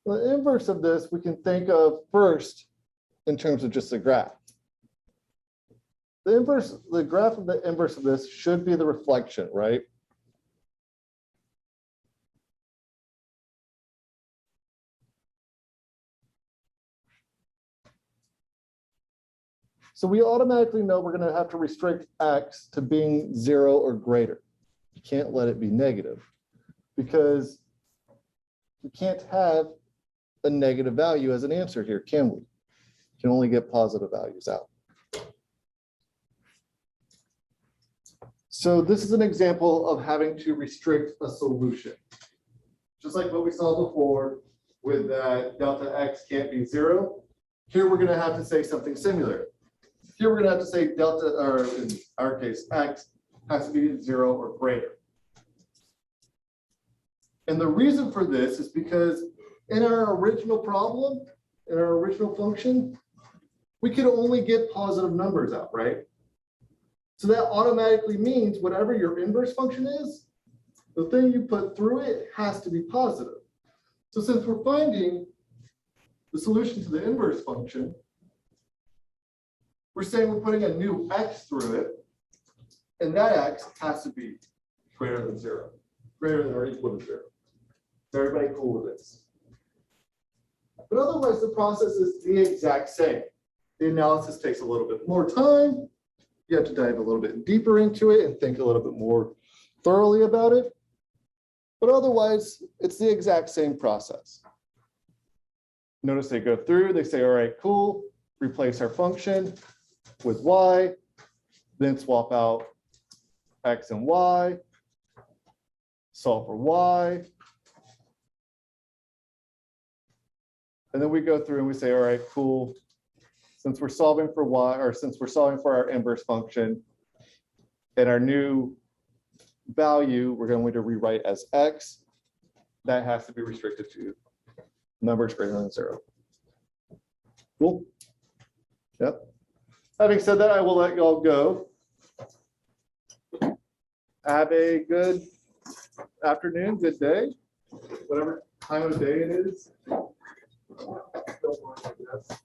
The inverse of this we can think of first in terms of just the graph. The graph of the inverse of this should be the reflection, right? So we automatically know we're going to have to restrict x to being 0 or greater. You can't let it be negative because we can't have a negative value as an answer here, can we? We can only get positive values out. So this is an example of having to restrict a solution. Just like what we saw before with that delta x can't be 0. Here we're going to have to say something similar. Here we're going to have to say delta, or in our case, x has to be 0 or greater. And the reason for this is because in our original problem, in our original function, we could only get positive numbers out, right? So that automatically means whatever your inverse function is, the thing you put through it has to be positive. So since we're finding the solution to the inverse function, we're saying we're putting a new x through it, and that x has to be greater than 0, greater than or equal to 0. Is everybody cool with this? But otherwise, the process is the exact same. The analysis takes a little bit more time. You have to dive a little bit deeper into it and think a little bit more thoroughly about it. But otherwise, it's the exact same process. Notice they go through, they say, all right, cool, replace our function with y, then swap out x and y, solve for y. And then we go through and we say, all right, cool. Since we're solving for y, or since we're solving for our inverse function, and our new value, we're going to rewrite as x, that has to be restricted to numbers greater than 0. Cool. Yep. Having said that, I will let y'all go. Have a good afternoon, good day, whatever time of day it is. Don't mind, I guess.